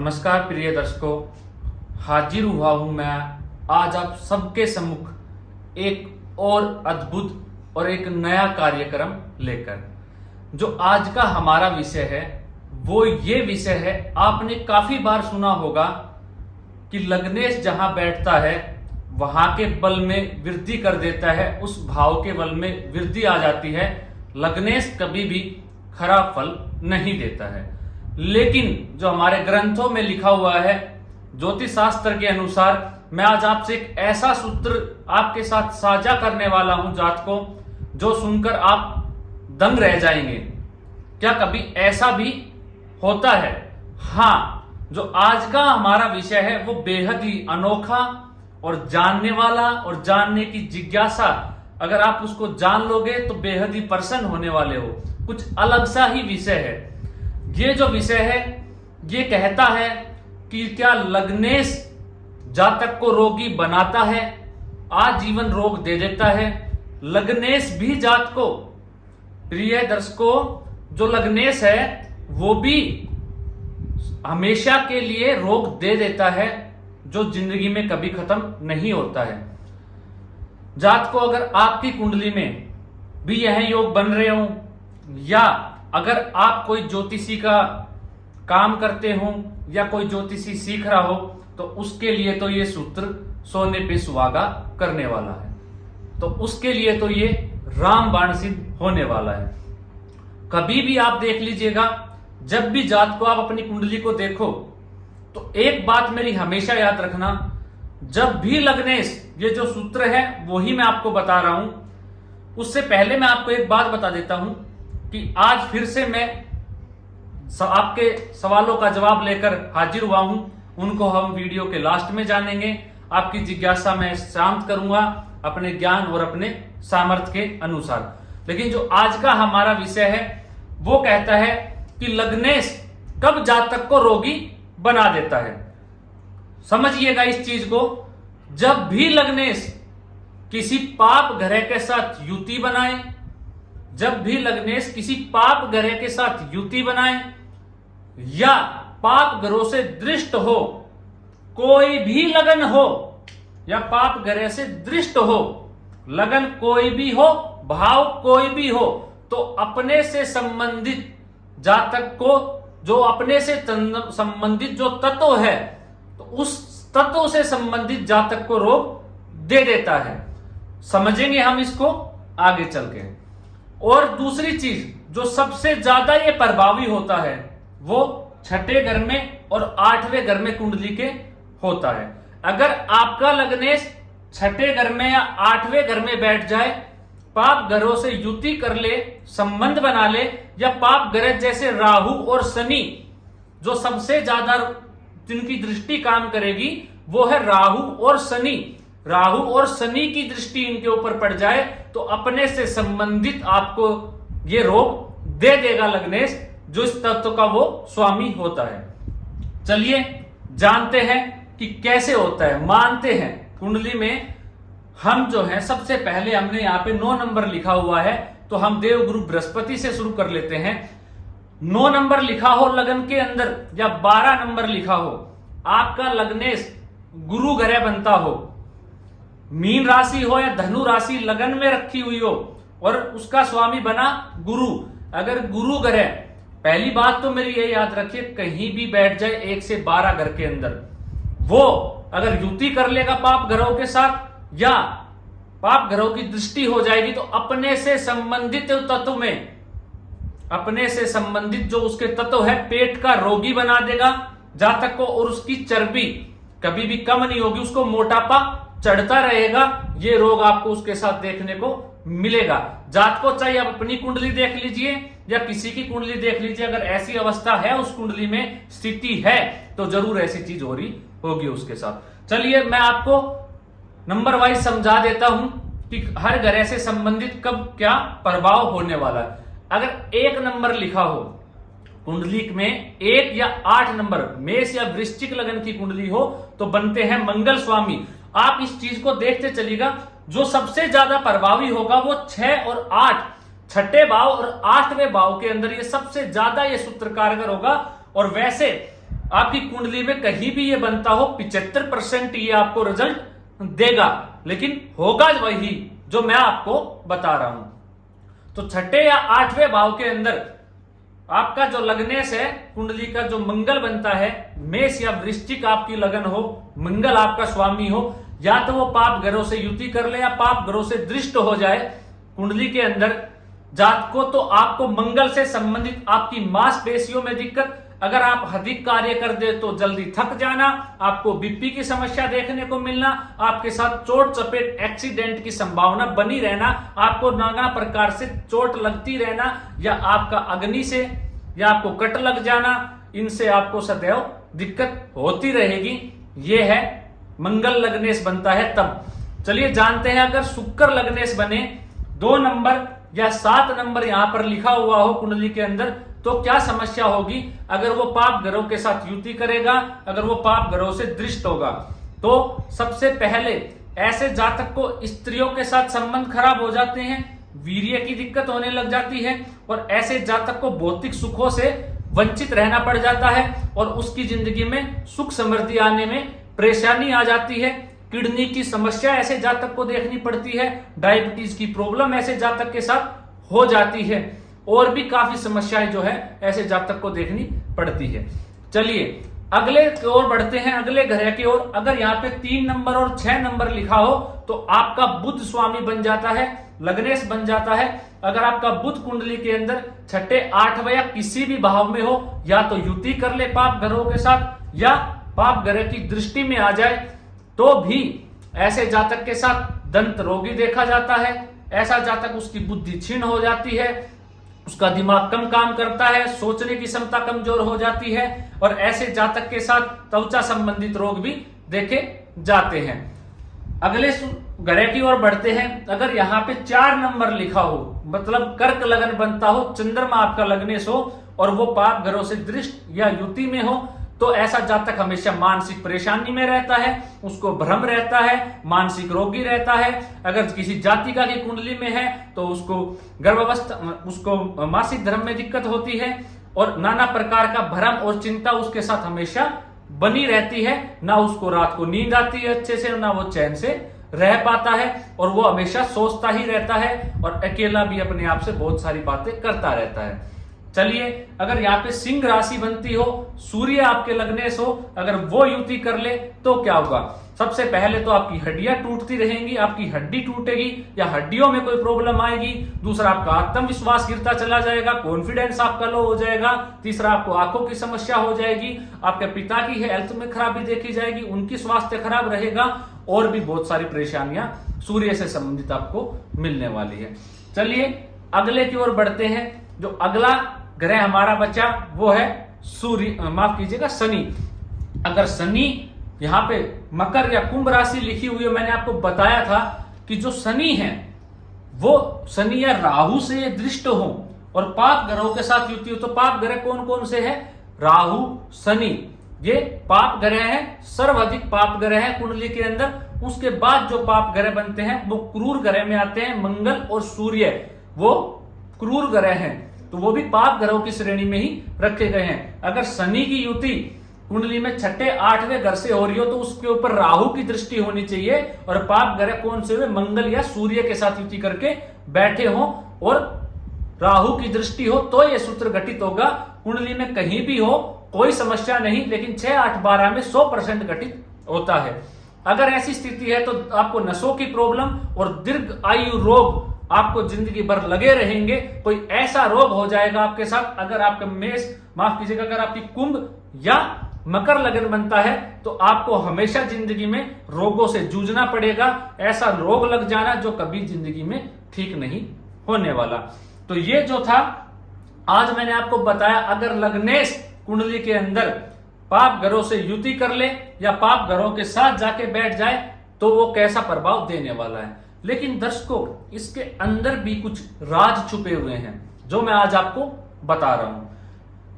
नमस्कार प्रिय दर्शकों, हाजिर हुआ हूं मैं आज आप सबके सम्मुख एक और अद्भुत और एक नया कार्यक्रम लेकर। जो आज का हमारा विषय है वो ये विषय है, आपने काफी बार सुना होगा कि लग्नेश जहां बैठता है वहां के बल में वृद्धि कर देता है, उस भाव के बल में वृद्धि आ जाती है। लग्नेश कभी भी खराब फल नहीं देता है। लेकिन जो हमारे ग्रंथों में लिखा हुआ है, ज्योतिष शास्त्र के अनुसार, मैं आज आपसे एक ऐसा सूत्र आपके साथ साझा करने वाला हूं जातकों, जो सुनकर आप दंग रह जाएंगे। क्या कभी ऐसा भी होता है? हाँ, जो आज का हमारा विषय है वो बेहद ही अनोखा और जानने वाला और जानने की जिज्ञासा, अगर आप उसको जान लोगे तो बेहद ही प्रसन्न होने वाले हो। कुछ अलग सा ही विषय है। ये जो विषय है ये कहता है कि क्या लग्नेश जातक को रोगी बनाता है, आजीवन रोग दे देता है। लग्नेश भी जातकों, प्रिय दर्शकों, जो लग्नेश है वो भी हमेशा के लिए रोग दे देता है, जो जिंदगी में कभी खत्म नहीं होता है। जातकों, अगर आपकी कुंडली में भी यह योग बन रहे हो, या अगर आप कोई ज्योतिषी का काम करते हो या कोई ज्योतिषी सीख रहा हो, तो उसके लिए तो ये सूत्र सोने पे सुहागा करने वाला है। तो उसके लिए तो ये रामबाण सिद्ध होने वाला है। कभी भी आप देख लीजिएगा, जब भी जात को आप अपनी कुंडली को देखो तो एक बात मेरी हमेशा याद रखना, जब भी लग्नेश, ये जो सूत्र है वही मैं आपको बता रहा हूं। उससे पहले मैं आपको एक बात बता देता हूं कि आज फिर से मैं आपके सवालों का जवाब लेकर हाजिर हुआ हूं। उनको हम वीडियो के लास्ट में जानेंगे। आपकी जिज्ञासा मैं शांत करूंगा अपने ज्ञान और अपने सामर्थ्य के अनुसार। लेकिन जो आज का हमारा विषय है वो कहता है कि लग्नेश कब जातक को रोगी बना देता है। समझिएगा इस चीज को। जब भी लग्नेश किसी पाप ग्रह के साथ युति बनाए, जब भी लग्नेश किसी पाप ग्रह के साथ युति बनाए या पाप ग्रहों से दृष्ट हो, कोई भी लगन हो या पाप ग्रह से दृष्ट हो, लगन कोई भी हो, भाव कोई भी हो, तो अपने से संबंधित जातक को, जो अपने से संबंधित जो तत्व है, तो उस तत्व से संबंधित जातक को रोग दे देता है। समझेंगे हम इसको आगे चल के। और दूसरी चीज जो सबसे ज्यादा ये प्रभावी होता है वो छठे घर में और आठवें घर में कुंडली के होता है। अगर आपका लग्नेश छठे घर में या आठवें घर में बैठ जाए, पाप ग्रहों से युति कर ले, संबंध बना ले, या पाप ग्रह जैसे राहु और शनि, जो सबसे ज्यादा जिनकी दृष्टि काम करेगी वो है राहु और शनि। राहु और शनि की दृष्टि इनके ऊपर पड़ जाए तो अपने से संबंधित आपको ये रोग दे देगा लग्नेश, जो इस तत्व का वो स्वामी होता है। चलिए जानते हैं कि कैसे होता है। मानते हैं कुंडली में हम जो है, सबसे पहले हमने यहाँ पे 9 नंबर लिखा हुआ है, तो हम देवगुरु बृहस्पति से शुरू कर लेते हैं। 9 नंबर लिखा हो लगन के अंदर या 12 नंबर लिखा हो, आपका लग्नेश गुरु ग्रह बनता हो, मीन राशि हो या धनु राशि लगन में रखी हुई हो और उसका स्वामी बना गुरु। अगर गुरु ग्रह, पहली बात तो मेरी ये याद रखिए, कहीं भी बैठ जाए 1 से 12 घर के अंदर, वो अगर युति कर लेगा पाप ग्रहों के साथ या पाप ग्रहों की दृष्टि हो जाएगी, तो अपने से संबंधित तत्व में, अपने से संबंधित जो उसके तत्व है, पेट का रोगी बना देगा जातक को, और उसकी चर्बी कभी भी कम नहीं होगी, उसको मोटापा चढ़ता रहेगा। ये रोग आपको उसके साथ देखने को मिलेगा। जात को चाहे आप अपनी कुंडली देख लीजिए या किसी की कुंडली देख लीजिए, अगर ऐसी अवस्था है, उस कुंडली में स्थिति है, तो जरूर ऐसी चीज हो रही होगी उसके साथ। चलिए मैं आपको नंबर वाइज समझा देता हूं कि हर ग्रह से संबंधित कब क्या प्रभाव होने वाला है। अगर 1 नंबर लिखा हो कुंडली में, 1 या 8 नंबर, मेष या वृश्चिक लगन की कुंडली हो, तो बनते हैं मंगल स्वामी। आप इस चीज को देखते चलिएगा, जो सबसे ज्यादा प्रभावी होगा वो 6 और 8, छठे भाव और 8वें भाव के अंदर ये सबसे ज्यादा ये सूत्र कारगर होगा। और वैसे आपकी कुंडली में कहीं भी ये बनता हो 75% ये आपको रिजल्ट देगा, लेकिन होगा वही जो मैं आपको बता रहा हूं। तो छठे या आठवें भाव के अंदर आपका जो लग्नेश है, कुंडली का जो मंगल बनता है, मेष या वृश्चिक आपकी लगन हो, मंगल आपका स्वामी हो, या तो वो पाप ग्रहों से युति कर ले या पाप ग्रहों से दृष्ट हो जाए कुंडली के अंदर जात को, तो आपको मंगल से संबंधित आपकी मांसपेशियों में दिक्कत, अगर आप अधिक कार्य कर दे तो जल्दी थक जाना, आपको बीपी की समस्या देखने को मिलना, आपके साथ चोट चपेट एक्सीडेंट की संभावना बनी रहना, आपको नाना प्रकार से चोट लगती रहना, या आपका अग्नि से या आपको कट लग जाना, इनसे आपको सदैव दिक्कत होती रहेगी। यह है मंगल लग्नेश बनता है तब। चलिए जानते हैं, अगर शुक्र लग्नेश बने 2 नंबर या 7 नंबर यहां पर लिखा हुआ हो कुंडली के अंदर, तो क्या समस्या होगी। अगर वो पाप ग्रहों के साथ युति करेगा, अगर वो पाप ग्रहों से दृष्ट होगा, तो सबसे पहले ऐसे जातक को स्त्रियों के साथ संबंध खराब हो जाते हैं, वीर्य की दिक्कत होने लग जाती है, और ऐसे जातक को भौतिक सुखों से वंचित रहना पड़ जाता है, और उसकी जिंदगी में सुख समृद्धि आने में परेशानी आ जाती है। किडनी की समस्या ऐसे जातक को देखनी पड़ती है, डायबिटीज की प्रॉब्लम ऐसे जातक के साथ हो जाती है, और भी काफी समस्याएं जो है ऐसे जातक को देखनी पड़ती है। चलिए अगले की ओर बढ़ते हैं, अगले ग्रह की ओर। अगर यहाँ पे 3 नंबर और 6 नंबर लिखा हो तो आपका बुध स्वामी बन जाता है, लग्नेश बन जाता है। अगर आपका बुध कुंडली के अंदर छठे 8वें या किसी भी भाव में हो, या तो युति कर ले पाप ग्रहों के साथ या पाप ग्रह की दृष्टि में आ जाए, तो भी ऐसे जातक के साथ दंत रोगी देखा जाता है। ऐसा जातक, उसकी बुद्धि क्षीण हो जाती है, उसका दिमाग कम काम करता है, सोचने की क्षमता कमजोर हो जाती है, और ऐसे जातक के साथ त्वचा संबंधित रोग भी देखे जाते हैं। अगले ग्रह की ओर बढ़ते हैं। अगर यहाँ पे 4 नंबर लिखा हो, मतलब कर्क लगन बनता हो, चंद्रमा आपका लग्नेश हो, और वो पाप ग्रहों से दृष्ट या युति में हो, तो ऐसा जातक हमेशा मानसिक परेशानी में रहता है, उसको भ्रम रहता है, मानसिक रोगी रहता है। अगर किसी जातिका की कुंडली में है तो उसको गर्भावस्था, उसको मासिक धर्म में दिक्कत होती है, और नाना प्रकार का भ्रम और चिंता उसके साथ हमेशा बनी रहती है। ना उसको रात को नींद आती है अच्छे से, ना वो चैन से रह पाता है, और वो हमेशा सोचता ही रहता है, और अकेला भी अपने आप से बहुत सारी बातें करता रहता है। चलिए अगर यहाँ पे सिंह राशि बनती हो, सूर्य आपके लग्नेश हो, अगर वो युति कर ले तो क्या होगा। सबसे पहले तो आपकी हड्डियां टूटती रहेंगी, आपकी हड्डी टूटेगी या हड्डियों में कोई प्रॉब्लम आएगी। दूसरा, आपका आत्मविश्वास गिरता चला जाएगा, कॉन्फिडेंस आपका लो हो जाएगा। तीसरा, आपको आंखों की समस्या हो जाएगी, आपके पिता की हेल्थ में खराबी देखी जाएगी, उनकी स्वास्थ्य खराब रहेगा, और भी बहुत सारी परेशानियां सूर्य से संबंधित आपको मिलने वाली है। चलिए अगले की ओर बढ़ते हैं। जो अगला ग्रह हमारा बचा वो है सूर्य, माफ कीजिएगा, शनि। अगर शनि यहां पे मकर या कुंभ राशि लिखी हुई है, मैंने आपको बताया था कि जो शनि है वो शनि या राहु से ये दृष्ट हो और पाप ग्रहों के साथ युति हो। तो पाप ग्रह कौन कौन से है? राहु, शनि, ये पाप ग्रह है, सर्वाधिक पाप ग्रह है कुंडली के अंदर। उसके बाद जो पाप ग्रह बनते हैं वो क्रूर ग्रह में आते हैं। मंगल और सूर्य वो क्रूर ग्रह हैं, तो वो भी पाप ग्रहों की श्रेणी में ही रखे गए हैं। अगर शनि की युति कुंडली में छठे 8वें घर से हो रही हो तो उसके ऊपर राहु की दृष्टि होनी चाहिए, और पाप ग्रह कौन से हुए? मंगल या सूर्य के साथ युति करके बैठे हो और राहु की दृष्टि हो, तो यह सूत्र घटित होगा। कुंडली में कहीं भी हो कोई समस्या नहीं, लेकिन 6, 8, 12 में 100% घटित होता है। अगर ऐसी स्थिति है तो आपको नसों की प्रॉब्लम और दीर्घ आयु रोग आपको जिंदगी भर लगे रहेंगे। कोई ऐसा रोग हो जाएगा आपके साथ। अगर आपका मेष, माफ कीजिएगा, अगर आपकी कुंभ या मकर लगन बनता है तो आपको हमेशा जिंदगी में रोगों से जूझना पड़ेगा। ऐसा रोग लग जाना जो कभी जिंदगी में ठीक नहीं होने वाला। तो ये जो था आज मैंने आपको बताया, अगर लग्नेश कुंडली के अंदर पाप ग्रहों से युति कर ले या पाप ग्रहों के साथ जाके बैठ जाए तो वो कैसा प्रभाव देने वाला है। लेकिन दर्शकों, इसके अंदर भी कुछ राज छुपे हुए हैं जो मैं आज आपको बता रहा हूं।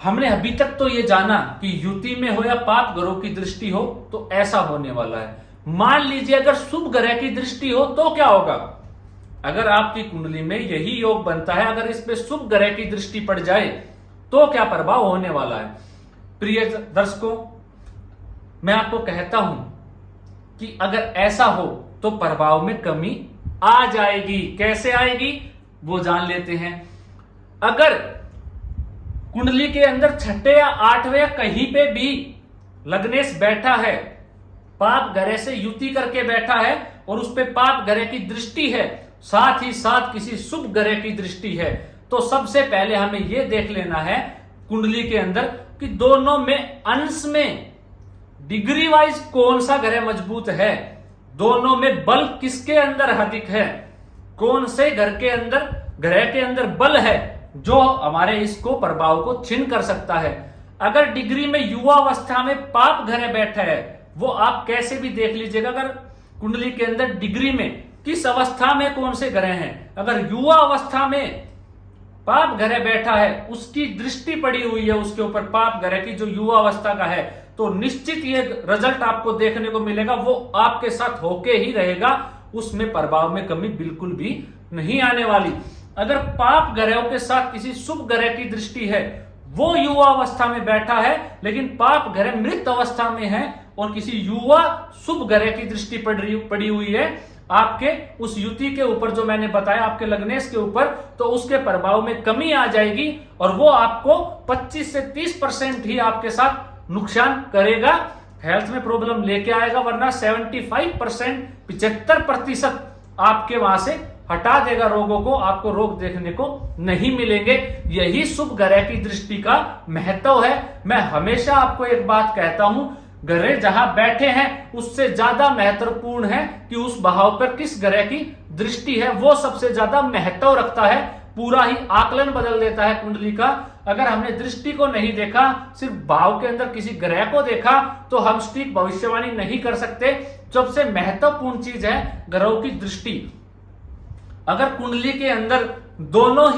हमने अभी तक तो ये जाना कि युति में हो या पाप ग्रहों की दृष्टि हो तो ऐसा होने वाला है। मान लीजिए अगर शुभ ग्रह की दृष्टि हो तो क्या होगा? अगर आपकी कुंडली में यही योग बनता है, अगर इस पे शुभ ग्रह की दृष्टि पड़ जाए तो क्या प्रभाव होने वाला है? प्रिय दर्शकों, मैं आपको कहता हूं कि अगर ऐसा हो तो प्रभाव में कमी आ जाएगी। कैसे आएगी वो जान लेते हैं। अगर कुंडली के अंदर छठे या आठवें या कहीं पे भी लग्नेश बैठा है, पाप ग्रह से युति करके बैठा है और उस पे पाप ग्रह की दृष्टि है, साथ ही साथ किसी शुभ ग्रह की दृष्टि है, तो सबसे पहले हमें यह देख लेना है कुंडली के अंदर कि दोनों में अंश में डिग्री वाइज कौन सा ग्रह मजबूत है, दोनों में बल किसके अंदर अधिक है, कौन से घर के अंदर ग्रह के अंदर बल है जो हमारे इसको प्रभाव को छीन कर सकता है। अगर डिग्री में युवा अवस्था में पाप ग्रह बैठा है, वो आप कैसे भी देख लीजिएगा, अगर कुंडली के अंदर डिग्री में किस अवस्था में कौन से ग्रह हैं, अगर युवा अवस्था में पाप ग्रह बैठा है, उसकी दृष्टि पड़ी हुई है उसके ऊपर पाप ग्रह की जो युवा अवस्था का है, तो निश्चित ये रिजल्ट आपको देखने को मिलेगा, वो आपके साथ होके ही रहेगा, उसमें प्रभाव में कमी बिल्कुल भी नहीं आने वाली। अगर पाप ग्रहों के साथ किसी शुभ ग्रह की दृष्टि है, वो युवा अवस्था में बैठा है लेकिन पाप ग्रह मृत अवस्था में है और किसी युवा शुभ ग्रह की दृष्टि पड़ी हुई है आपके उस युति के ऊपर जो मैंने बताया आपके लग्नेश के ऊपर, तो उसके प्रभाव में कमी आ जाएगी और वो आपको 25 से 30% ही आपके साथ नुकसान करेगा, हेल्थ में प्रॉब्लम लेके आएगा, वरना 75% 75% आपके वहां से हटा देगा रोगों को, आपको रोग देखने को नहीं मिलेंगे। यही शुभ ग्रह की दृष्टि का महत्व है। मैं हमेशा आपको एक बात कहता हूं, ग्रह जहां बैठे हैं उससे ज्यादा महत्वपूर्ण है कि उस भाव पर किस ग्रह की दृष्टि है, वो सबसे ज्यादा महत्व रखता है, पूरा ही आकलन बदल देता है कुंडली का। अगर हमने दृष्टि को नहीं देखा, सिर्फ भाव के अंदर किसी ग्रह को देखा, तो हम सटीक भविष्यवाणी नहीं कर सकते। सबसे महत्वपूर्ण चीज है ग्रहों की दृष्टि। अगर कुंडली के अंदर दोनों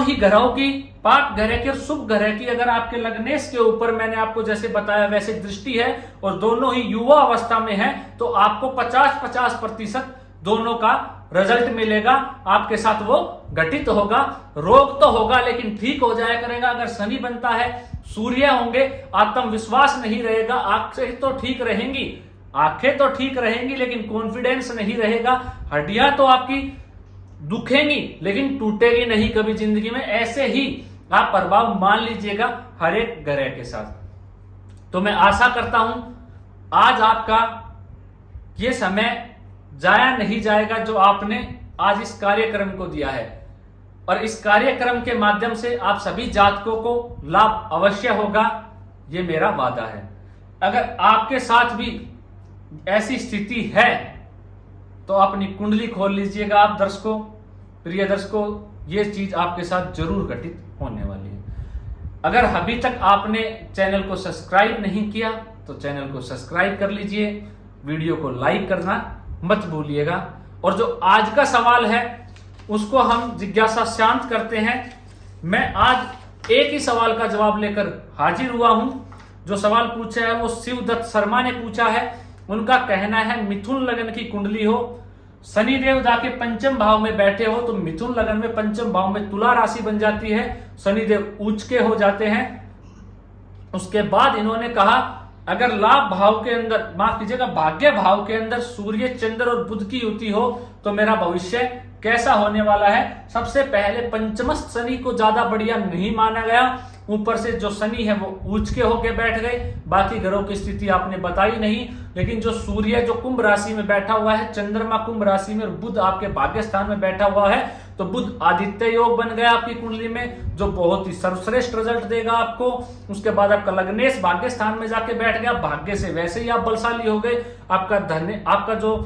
ही ग्रहों की, पाप ग्रह की और शुभ ग्रह की, अगर आपके लग्नेश के ऊपर मैंने आपको जैसे बताया वैसे दृष्टि है और दोनों ही युवा अवस्था में है, तो आपको 50-50% दोनों का रिजल्ट मिलेगा, आपके साथ वो घटित होगा। रोग तो होगा लेकिन ठीक हो जाया करेगा। अगर शनि बनता है, सूर्य होंगे, आत्मविश्वास नहीं रहेगा, आंखें तो ठीक रहेंगी, आंखें तो ठीक रहेंगी लेकिन कॉन्फिडेंस नहीं रहेगा, हड्डियां तो आपकी दुखेंगी लेकिन टूटेगी नहीं कभी जिंदगी में। ऐसे ही आप प्रभाव मान लीजिएगा हर एक ग्रह के साथ। तो मैं आशा करता हूं आज आपका ये समय जाया नहीं जाएगा जो आपने आज इस कार्यक्रम को दिया है, और इस कार्यक्रम के माध्यम से आप सभी जातकों को लाभ अवश्य होगा, ये मेरा वादा है। अगर आपके साथ भी ऐसी स्थिति है तो अपनी कुंडली खोल लीजिएगा आप दर्शकों, प्रिय दर्शकों, ये चीज आपके साथ जरूर घटित होने वाली है। अगर अभी तक आपने चैनल को सब्सक्राइब नहीं किया तो चैनल को सब्सक्राइब कर लीजिए, वीडियो को लाइक करना मत भूलिएगा। और जो आज का सवाल है उसको हम जिज्ञासा शांत करते हैं। मैं आज एक ही सवाल का जवाब लेकर हाजिर हुआ हूं। जो सवाल पूछा है वो शिवदत्त शर्मा ने पूछा है। उनका कहना है मिथुन लगन की कुंडली हो, शनिदेव जाके पंचम भाव में बैठे हो, तो मिथुन लगन में पंचम भाव में तुला राशि बन जाती है, शनिदेव उच्च के हो जाते हैं। उसके बाद इन्होंने कहा अगर लाभ भाव के अंदर, माफ कीजिएगा भाग्य भाव के अंदर सूर्य चंद्र और बुध की युति हो तो मेरा भविष्य कैसा होने वाला है। सबसे पहले पंचमस्थ शनि को ज्यादा बढ़िया नहीं माना गया, ऊपर से जो शनि है वो उच्च के होके बैठ गए, बाकी ग्रहों की स्थिति आपने बताई नहीं। लेकिन जो सूर्य जो कुंभ राशि में बैठा हुआ है, चंद्रमा कुंभ राशि में और बुध आपके भाग्य स्थान में बैठा हुआ है, तो बुध आदित्य योग बन गया आपकी कुंडली में, जो बहुत ही सर्वश्रेष्ठ रिजल्ट देगा आपको। उसके बाद आपका लग्नेश भाग्य स्थान में जाके बैठ गया, भाग्य से वैसे ही आप बलशाली हो गए। आपका जो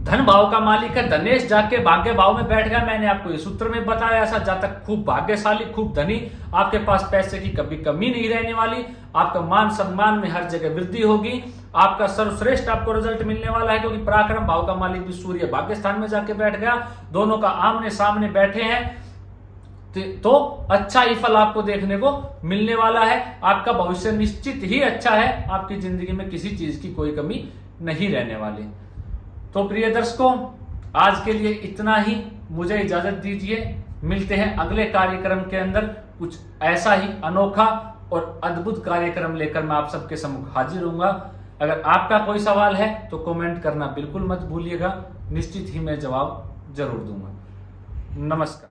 धन भाव का मालिक है धनेश जाके भाग्य भाव में बैठ गया। मैंने आपको इस सूत्र में बताया, ऐसा जातक खूब भाग्यशाली, खूब धनी, आपके पास पैसे की कभी कमी नहीं रहने वाली, आपका मान सम्मान में हर जगह वृद्धि होगी, आपका सर्वश्रेष्ठ आपको रिजल्ट मिलने वाला है, क्योंकि पराक्रम भाव का मालिक भी सूर्य भाग्य स्थान में जाके बैठ गया, दोनों का आमने सामने बैठे हैं, तो अच्छा ही फल आपको देखने को मिलने वाला है। आपका भविष्य निश्चित ही अच्छा है, आपकी जिंदगी में किसी चीज की कोई कमी नहीं रहने वाली। तो प्रिय दर्शकों, आज के लिए इतना ही, मुझे इजाजत दीजिए। मिलते हैं अगले कार्यक्रम के अंदर। कुछ ऐसा ही अनोखा और अद्भुत कार्यक्रम लेकर मैं आप सबके सम्मुख हाजिर होऊंगा। अगर आपका कोई सवाल है तो कमेंट करना बिल्कुल मत भूलिएगा, निश्चित ही मैं जवाब जरूर दूंगा। नमस्कार।